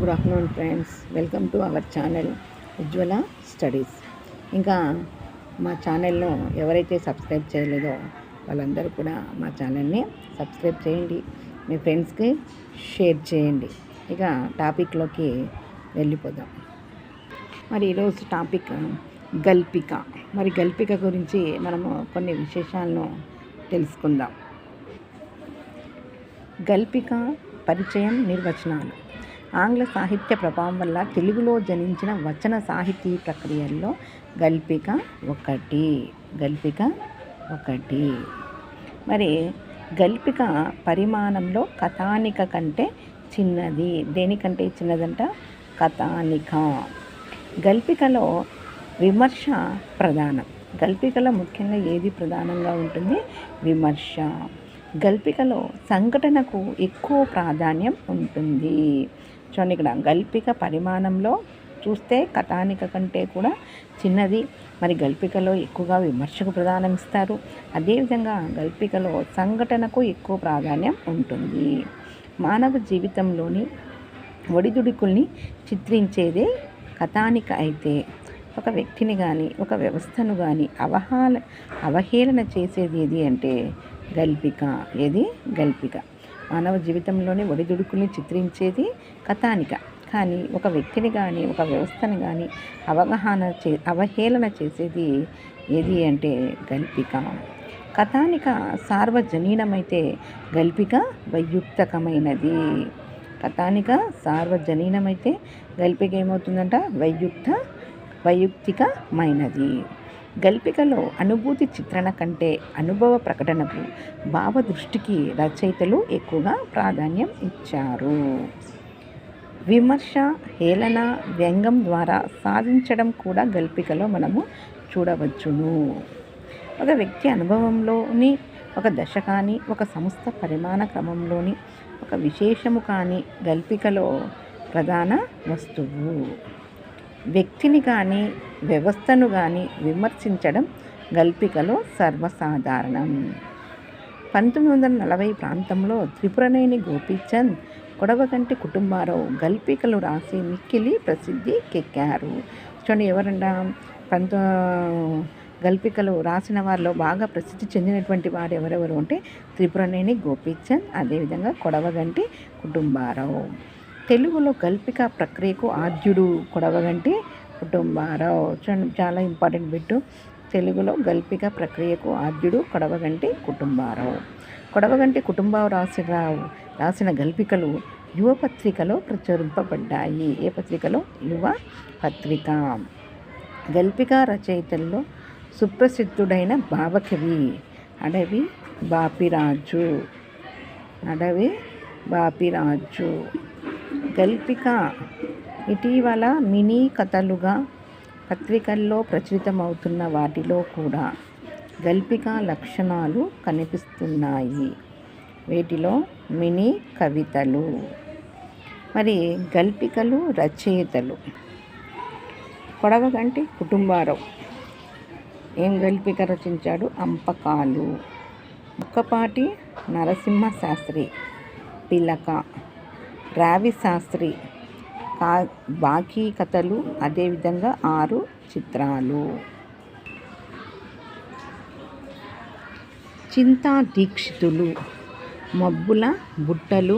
Good afternoon friends, welcome to our channel Ujjwala studies. ఇంకా మా ఛానల్ను ఎవరైతే సబ్స్క్రైబ్ చేయలేదో వాళ్ళందరూ కూడా మా ఛానల్ని సబ్స్క్రైబ్ చేయండి, మీ ఫ్రెండ్స్కి షేర్ చేయండి. ఇక టాపిక్లోకి వెళ్ళిపోదాం. మరి ఈరోజు టాపిక్ గల్పిక. మరి గల్పిక గురించి మనము కొన్ని విశేషాలను తెలుసుకుందాం. గల్పిక పరిచయం, నిర్వచనాలు. ఆంగ్ల సాహిత్య ప్రభావం వల్ల తెలుగులో జనించిన వచన సాహితీ ప్రక్రియల్లో గల్పిక ఒకటి. మరి గల్పిక పరిమాణంలో కథానిక కంటే చిన్నది. దేనికంటే చిన్నదంట? కథానిక. గల్పికలో విమర్శ ప్రధానం. గల్పికలో ముఖ్యంగా ఏది ప్రధానంగా ఉంటుంది? విమర్శ. గల్పికలో సంఘటనకు ఎక్కువ ప్రాధాన్యం ఉంటుంది. చూడండి, ఇక్కడ గల్పిక పరిమాణంలో చూస్తే కథానిక కంటే కూడా చిన్నది. మరి గల్పికలో ఎక్కువగా విమర్శకు ప్రాధాన్యం ఇస్తారు. అదేవిధంగా గల్పికలో సంఘటనకు ఎక్కువ ప్రాధాన్యం ఉంటుంది. మానవ జీవితంలోని ఒడిదుడుకుల్ని చిత్రించేదే కథానిక అయితే, ఒక వ్యక్తిని కానీ ఒక వ్యవస్థను కానీ అవహేళన చేసేది ఏది అంటే గల్పిక. ఏది? గల్పిక. మానవ జీవితంలోని ఒడిదుడుకుల్ని చిత్రించేది కథానిక. కానీ ఒక వ్యక్తిని కానీ ఒక వ్యవస్థను కానీ అవహేళన చేసేది ఏది అంటే గల్పిక. కథానిక సార్వజనీనమైతే గల్పిక వైయుక్తకమైనది. కథానిక సార్వజనీనమైతే గల్పిక ఏమవుతుందంట? వైయుక్తికమైనది. గల్పికలో అనుభూతి చిత్రణ కంటే అనుభవ ప్రకటనకు, భావ దృష్టికి రచయితలు ఎక్కువగా ప్రాధాన్యం ఇచ్చారు. విమర్శ, హేళన, వ్యంగ్యం ద్వారా సాధించడం కూడా గల్పికలో మనము చూడవచ్చును. ఒక వ్యక్తి అనుభవంలోని ఒక దశ కానీ, ఒక సంస్థ పరిమాణ క్రమంలోని ఒక విశేషము కానీ గల్పికలో ప్రధాన వస్తువు. వ్యక్తిని కానీ వ్యవస్థను కానీ విమర్శించడం గల్పికలో సర్వసాధారణం. 1940 ప్రాంతంలో త్రిపురనేని గోపీచంద్, కొడవగంటి కుటుంబారావు గల్పికలు రాసి మిక్కిలి ప్రసిద్ధికెక్కారు. చూడండి, ఎవరండా గల్పికలు రాసిన వారిలో బాగా ప్రసిద్ధి చెందినటువంటి వారు ఎవరెవరు అంటే త్రిపురనేని గోపీచంద్, అదేవిధంగా కొడవగంటి కుటుంబారావు. తెలుగులో గల్పిక ప్రక్రియకు ఆద్యుడు కొడవగంటి కుటుంబారావు. చూడండి, చాలా ఇంపార్టెంట్ బిట్టు. తెలుగులో గల్పిక ప్రక్రియకు ఆద్యుడు కొడవగంటి కుటుంబారావు. కొడవగంటి కుటుంబారావు రాసిన గల్పికలు యువ పత్రికలో ప్రచురింపబడ్డాయి. ఏ పత్రికలో? యువ పత్రిక. గల్పిక రచయితల్లో సుప్రసిద్ధుడైన భావకవి అడవి బాపిరాజు. గల్పిక ఇటీవల మినీ కథలుగా పత్రికల్లో ప్రచురితమవుతున్న వాటిలో కూడా గల్పిక లక్షణాలు కనిపిస్తున్నాయి. వీటిలో మినీ కవితలు. మరి గల్పికలు రచయితలు. కొడవగంటి కుటుంబారావు ఏం గల్పిక రచించాడు? అంపకాలు. ముక్కపాటి నరసింహశాస్త్రి పిలక. రావి శాస్త్రి బాకీ కథలు, అదేవిధంగా 6 చిత్రాలు. చింతా దీక్షితులు మబ్బుల బుట్టలు,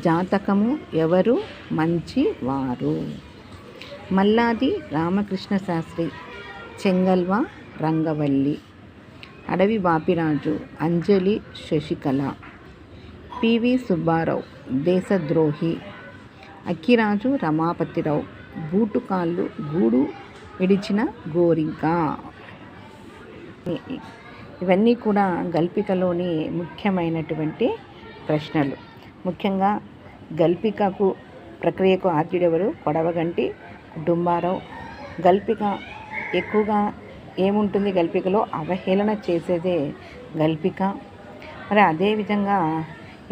జాతకము, ఎవరు మంచి వారు. మల్లాది రామకృష్ణ శాస్త్రి చెంగల్వ రంగవల్లి. అడవి బాపిరాజు అంజలి శశికళ. పివి సుబ్బారావు దేశద్రోహి. అక్కిరాజు రమాపతిరావు బూటుకాళ్ళు, గూడు విడిచిన గోరింక. ఇవన్నీ కూడా గల్పికలోని ముఖ్యమైనటువంటి ప్రశ్నలు. ముఖ్యంగా గల్పికకు ప్రక్రియకు ఆద్యుడెవరు? కొడవగంటి కుటుంబారావు. గల్పిక ఎక్కువగా ఏముంటుంది? గల్పికలో అవహేళన చేసేదే గల్పిక. మరి అదేవిధంగా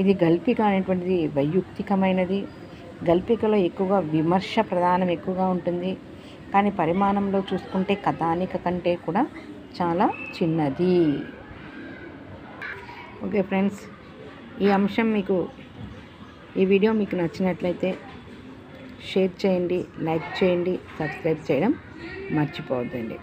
ఇది గల్పిక అనేటువంటిది వైయుక్తికమైనది. గల్పికలో ఎక్కువగా విమర్శ ప్రధానం ఎక్కువగా ఉంటుంది. కానీ పరిమాణంలో చూసుకుంటే కథానిక కంటే కూడా చాలా చిన్నది. ఓకే ఫ్రెండ్స్, ఈ అంశం మీకు ఈ వీడియో మీకు నచ్చినట్లయితే షేర్ చేయండి, లైక్ చేయండి, సబ్స్క్రైబ్ చేయడం మర్చిపోవద్దండి.